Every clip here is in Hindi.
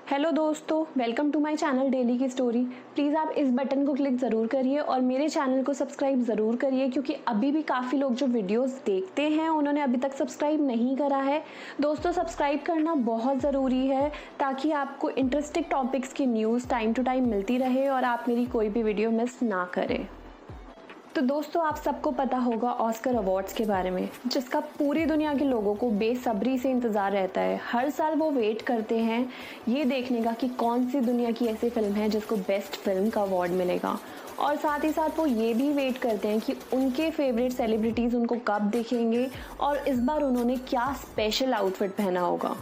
हेलो दोस्तों, welcome to my channel daily की स्टोरी। प्लीज़ आप इस बटन को क्लिक ज़रूर करिए और मेरे चैनल को सब्सक्राइब ज़रूर करिए, क्योंकि अभी भी काफ़ी लोग जो वीडियोस देखते हैं उन्होंने अभी तक सब्सक्राइब नहीं करा है। दोस्तों, सब्सक्राइब करना बहुत ज़रूरी है ताकि आपको इंटरेस्टिंग टॉपिक्स की न्यूज़ टाइम टू टाइम मिलती रहे और आप मेरी कोई भी वीडियो मिस ना करें। तो दोस्तों, आप सबको पता होगा ऑस्कर अवार्ड्स के बारे में, जिसका पूरी दुनिया के लोगों को बेसब्री से इंतज़ार रहता है। हर साल वो वेट करते हैं ये देखने का कि कौन सी दुनिया की ऐसी फिल्म है जिसको बेस्ट फिल्म का अवार्ड मिलेगा, और साथ ही साथ वो ये भी वेट करते हैं कि उनके फेवरेट सेलिब्रिटीज़ उनको कब देखेंगे और इस बार उन्होंने क्या स्पेशल आउटफिट पहना होगा।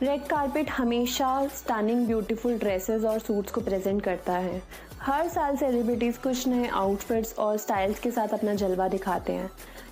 रेड कारपेट हमेशा स्टनिंग ब्यूटीफुल ड्रेसेस और सूट्स को प्रेजेंट करता है। हर साल सेलिब्रिटीज़ कुछ नए आउटफिट्स और स्टाइल्स के साथ अपना जलवा दिखाते हैं,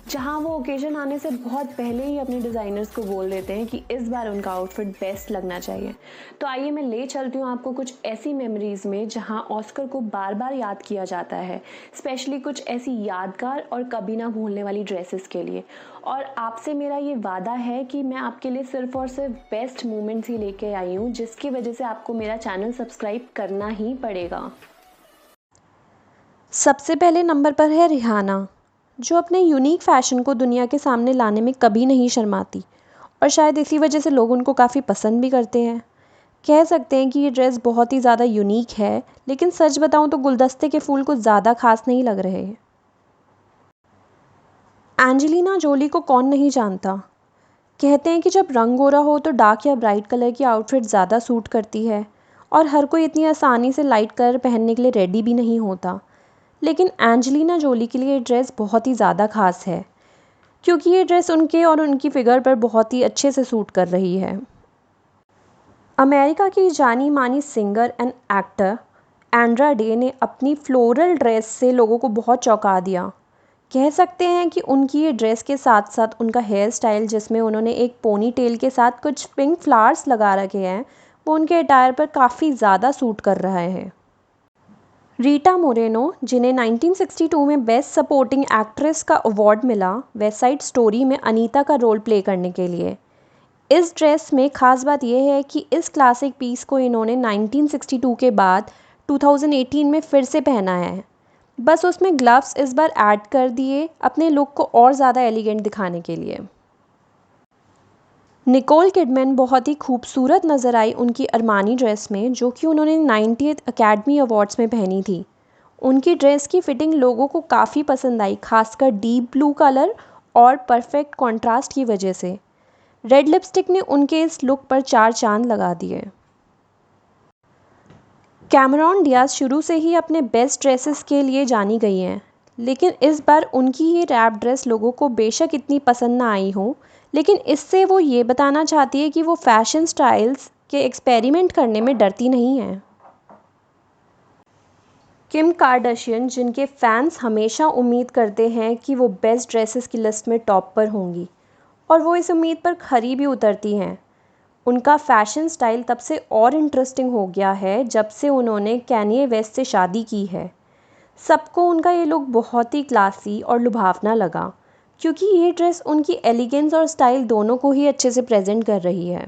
जहां वो ओकेजन आने से बहुत पहले ही अपने डिज़ाइनर्स को बोल देते हैं कि इस बार उनका आउटफिट बेस्ट लगना चाहिए। तो आइए मैं ले चलती हूँ आपको कुछ ऐसी मेमोरीज़ में जहां ऑस्कर को बार बार याद किया जाता है, स्पेशली कुछ ऐसी यादगार और कभी ना भूलने वाली ड्रेसेस के लिए। और आपसे मेरा ये वादा है कि मैं आपके लिए सिर्फ और सिर्फ बेस्ट मोमेंट्स ही लेके आई हूँ, जिसकी वजह से आपको मेरा चैनल सब्सक्राइब करना ही पड़ेगा। सबसे पहले नंबर पर है रिहाना, जो अपने यूनिक फ़ैशन को दुनिया के सामने लाने में कभी नहीं शर्माती और शायद इसी वजह से लोग उनको काफ़ी पसंद भी करते हैं। कह सकते हैं कि ये ड्रेस बहुत ही ज़्यादा यूनिक है, लेकिन सच बताऊं तो गुलदस्ते के फूल कुछ ज़्यादा खास नहीं लग रहे। एंजेलिना जोली को कौन नहीं जानता। कहते हैं कि जब रंग गोरा हो तो डार्क या ब्राइट कलर की आउटफिट ज़्यादा सूट करती है, और हर कोई इतनी आसानी से लाइट कलर पहनने के लिए रेडी भी नहीं होता। लेकिन एंजेलिना जोली के लिए ये ड्रेस बहुत ही ज़्यादा खास है, क्योंकि ये ड्रेस उनके और उनकी फिगर पर बहुत ही अच्छे से सूट कर रही है। अमेरिका की जानी मानी singer and actor Andra day ने अपनी फ्लोरल ड्रेस से लोगों को बहुत चौंका दिया। कह सकते हैं कि उनकी ये ड्रेस के साथ साथ उनका हेयर स्टाइल, जिसमें उन्होंने एक पोनी टेल के साथ कुछ पिंक फ्लावर्स लगा रखे हैं, वो उनके अटायर पर काफ़ी ज़्यादा सूट कर रहा है। रीटा मोरेनो, जिन्हें 1962 में बेस्ट सपोर्टिंग एक्ट्रेस का अवार्ड मिला वेस्ट साइड स्टोरी में अनीता का रोल प्ले करने के लिए। इस ड्रेस में ख़ास बात यह है कि इस क्लासिक पीस को इन्होंने 1962 के बाद 2018 में फिर से पहना है। बस उसमें ग्लव्स इस बार ऐड कर दिए अपने लुक को और ज़्यादा एलिगेंट दिखाने के लिए। निकोल किडमैन बहुत ही खूबसूरत नज़र आई उनकी अरमानी ड्रेस में, जो कि उन्होंने 90th अकेडमी अवार्ड्स में पहनी थी। उनकी ड्रेस की फिटिंग लोगों को काफ़ी पसंद आई, खासकर डीप ब्लू कलर और परफेक्ट कॉन्ट्रास्ट की वजह से। रेड लिपस्टिक ने उनके इस लुक पर चार चांद लगा दिए। कैमरॉन डियाज शुरू से ही अपने बेस्ट ड्रेसेस के लिए जानी गई हैं, लेकिन इस बार उनकी ये रैप ड्रेस लोगों को बेशक इतनी पसंद ना आई हो, लेकिन इससे वो ये बताना चाहती है कि वो फैशन स्टाइल्स के एक्सपेरिमेंट करने में डरती नहीं है। किम कार्दाशियन, जिनके फैंस हमेशा उम्मीद करते हैं कि वो बेस्ट ड्रेसेस की लिस्ट में टॉप पर होंगी, और वो इस उम्मीद पर खरी भी उतरती हैं। उनका फ़ैशन स्टाइल तब से और इंटरेस्टिंग हो गया है जब से उन्होंने कैनिये वेस्ट से शादी की है। सबको उनका ये लुक बहुत ही क्लासी और लुभावना लगा, क्योंकि ये ड्रेस उनकी एलिगेंस और स्टाइल दोनों को ही अच्छे से प्रेजेंट कर रही है।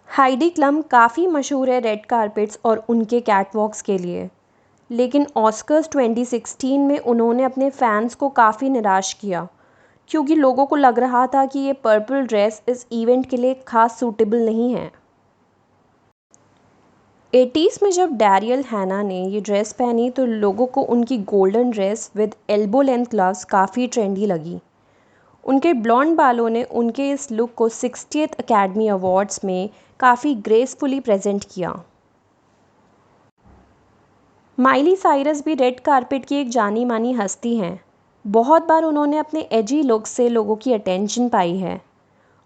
हाइडी क्लम काफ़ी मशहूर है रेड कारपेट्स और उनके कैटवॉक्स के लिए, लेकिन ऑस्कर्स 2016 में उन्होंने अपने फैंस को काफ़ी निराश किया, क्योंकि लोगों को लग रहा था कि ये पर्पल ड्रेस इस इवेंट के लिए खास सूटेबल नहीं है। 80s में जब डैरियल हैना ने ये ड्रेस पहनी तो लोगों को उनकी golden dress with elbow length gloves काफ़ी ट्रेंडी लगी। उनके ब्लॉन्ड बालों ने उनके इस लुक को 60th अकेडमी अवार्ड्स में काफ़ी ग्रेसफुली प्रेजेंट किया। माइली साइरस भी रेड कारपेट की एक जानी मानी हस्ती हैं। बहुत बार उन्होंने अपने एजी लुक से लोगों की अटेंशन पाई है।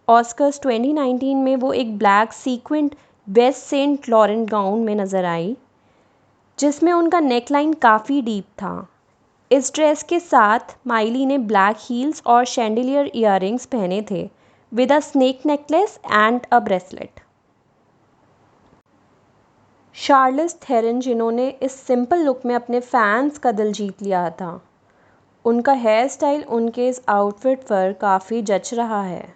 ऑस्कर्स 2019 में वो एक black sequined Yves Saint Laurent gown में नज़र आई, जिसमें उनका नेकलाइन काफ़ी डीप था। इस ड्रेस के साथ माइली ने ब्लैक हील्स और शैंडिलियर इयररिंग्स पहने थे with a snake necklace and a bracelet. Charlize Theron, जिन्होंने इस सिंपल लुक में अपने फैंस का दिल जीत लिया था, उनका हेयर स्टाइल उनके इस आउटफिट पर काफ़ी जच रहा है।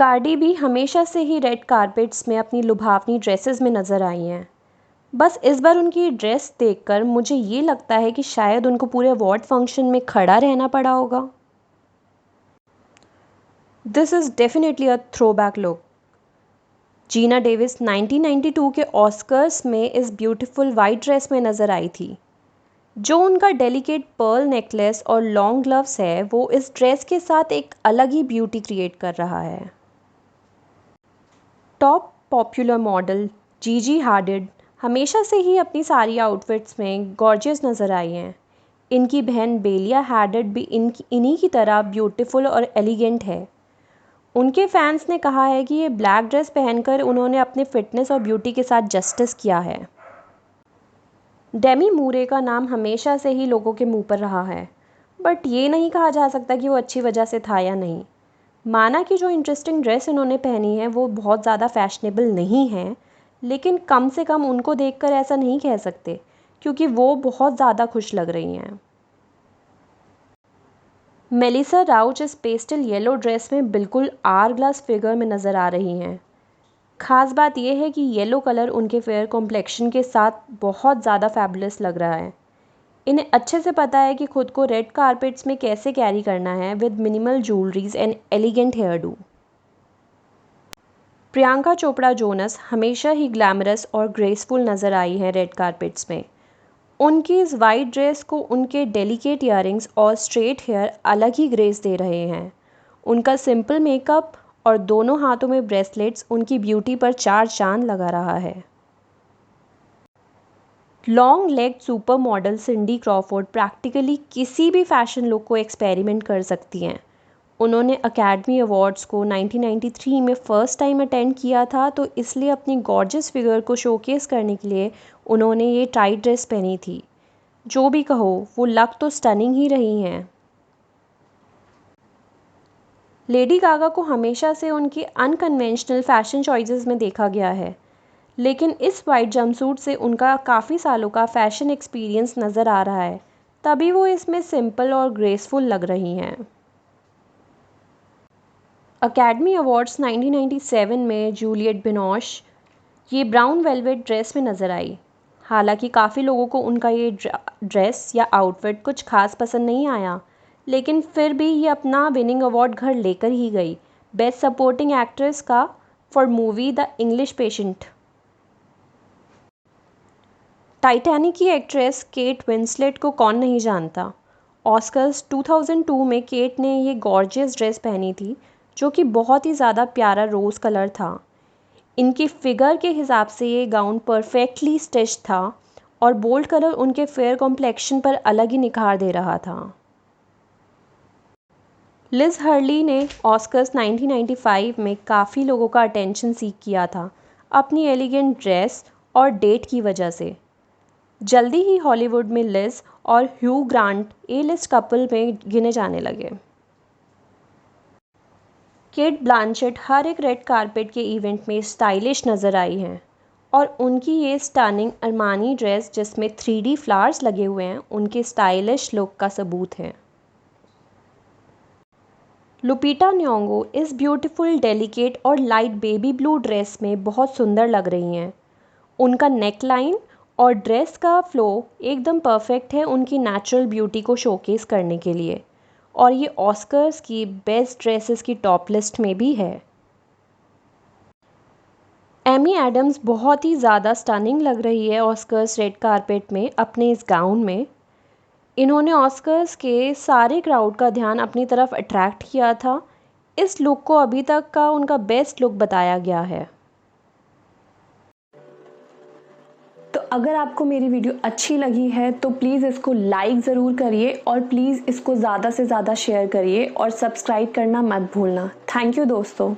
कार्डी बी हमेशा से ही रेड कारपेट्स में अपनी लुभावनी ड्रेसेस में नज़र आई हैं। बस इस बार उनकी ड्रेस देखकर मुझे ये लगता है कि शायद उनको पूरे अवार्ड फंक्शन में खड़ा रहना पड़ा होगा। This is definitely a throwback look. Geena Davis 1992 के ऑस्कर्स में इस ब्यूटीफुल वाइट ड्रेस में नज़र आई थी। जो उनका डेलिकेट पर्ल नेकलेस और लॉन्ग ग्लव्स है वो इस ड्रेस के साथ एक अलग ही ब्यूटी क्रिएट कर रहा है। टॉप पॉपुलर मॉडल जीजी हाडिड हमेशा से ही अपनी सारी आउटफिट्स में गॉर्जियस नज़र आई हैं। इनकी बहन बेलिया हाडिड भी इन्हीं की तरह ब्यूटीफुल और एलिगेंट है। उनके फैंस ने कहा है कि ये ब्लैक ड्रेस पहनकर उन्होंने अपने फिटनेस और ब्यूटी के साथ जस्टिस किया है। डेमी मूरे का नाम हमेशा से ही लोगों के मुंह पर रहा है, बट ये नहीं कहा जा सकता कि वो अच्छी वजह से था या नहीं। माना कि जो इंटरेस्टिंग ड्रेस इन्होंने पहनी है वो बहुत ज़्यादा फैशनेबल नहीं है, लेकिन कम से कम उनको देखकर ऐसा नहीं कह सकते क्योंकि वो बहुत ज़्यादा खुश लग रही हैं। मेलिसा राउच इस पेस्टल येलो ड्रेस में बिल्कुल आर ग्लास फिगर में नज़र आ रही हैं। ख़ास बात यह है कि येलो कलर उनके फेयर कॉम्प्लेक्शन के साथ बहुत ज़्यादा फैबुलस लग रहा है। इन्हें अच्छे से पता है कि खुद को रेड कारपेट्स में कैसे कैरी करना है with minimal jewelleries and elegant hairdo. Priyanka Chopra Jonas हमेशा ही ग्लैमरस और ग्रेसफुल नज़र आई हैं रेड कारपेट्स में। उनकी इस वाइट ड्रेस को उनके डेलिकेट ईयरिंग्स और स्ट्रेट हेयर अलग ही ग्रेस दे रहे हैं। उनका सिंपल मेकअप और दोनों हाथों में ब्रेसलेट्स उनकी ब्यूटी पर चार चांद लगा रहा है। Long leg super model सिंडी Crawford practically किसी भी फैशन लुक को एक्सपेरिमेंट कर सकती हैं। उन्होंने अकेडमी अवार्ड्स को 1993 में फ़र्स्ट टाइम अटेंड किया था, तो इसलिए अपनी गॉर्जियस फिगर को शोकेस करने के लिए उन्होंने ये टाइट ड्रेस पहनी थी। जो भी कहो वो लग तो स्टनिंग ही रही हैं। लेडी गागा को हमेशा से उनकी अनकन्वेंशनल फ़ैशन चॉइसेस में देखा गया है, लेकिन इस वाइट जंपसूट से उनका काफ़ी सालों का फ़ैशन एक्सपीरियंस नज़र आ रहा है, तभी वो इसमें सिंपल और ग्रेसफुल लग रही हैं। अकेडमी अवार्ड्स 1997 में जूलियट बिनोश ये ब्राउन वेलवेट ड्रेस में नज़र आई। हालांकि काफ़ी लोगों को उनका ये ड्रेस या आउटफिट कुछ खास पसंद नहीं आया, लेकिन फिर भी ये अपना विनिंग अवार्ड घर लेकर ही गई, बेस्ट सपोर्टिंग एक्ट्रेस का for movie the English patient. Titanic की एक्ट्रेस केट विंसलेट को कौन नहीं जानता। ऑस्कर्स 2002 में केट ने ये गॉर्जियस ड्रेस पहनी थी जो कि बहुत ही ज़्यादा प्यारा रोज़ कलर था। इनकी फिगर के हिसाब से ये गाउन परफेक्टली स्टिच था और बोल्ड कलर उनके फेयर कॉम्प्लेक्शन पर अलग ही निखार दे रहा था। लिज हर्ली ने ऑस्कर्स 1995 में काफ़ी लोगों का अटेंशन सीख किया था अपनी एलिगेंट ड्रेस और डेट की वजह से। जल्दी ही हॉलीवुड में लिज और ह्यू ग्रांट ए लिस्ट कपल में गिने जाने लगे। केट ब्लांचेट हर एक रेड कारपेट के इवेंट में स्टाइलिश नज़र आई हैं और उनकी ये स्टनिंग अरमानी ड्रेस जिसमें 3D फ्लावर्स लगे हुए हैं उनके स्टाइलिश लुक का सबूत है। लुपिटा न्योंगो इस ब्यूटीफुल डेलिकेट और लाइट बेबी ब्लू ड्रेस में बहुत सुंदर लग रही हैं। उनका नेक लाइन और ड्रेस का फ्लो एकदम परफेक्ट है उनकी नेचुरल ब्यूटी को शोकेस करने के लिए, और ये ऑस्कर्स की बेस्ट ड्रेसेस की टॉप लिस्ट में भी है। एमी एडम्स बहुत ही ज़्यादा स्टनिंग लग रही है ऑस्कर्स रेड कारपेट में अपने इस गाउन में। इन्होंने ऑस्कर्स के सारे क्राउड का ध्यान अपनी तरफ अट्रैक्ट किया था। इस लुक को अभी तक का उनका बेस्ट लुक बताया गया है। तो अगर आपको मेरी वीडियो अच्छी लगी है तो प्लीज़ इसको लाइक ज़रूर करिए और प्लीज़ इसको ज़्यादा से ज़्यादा शेयर करिए और सब्सक्राइब करना मत भूलना। थैंक यू दोस्तों।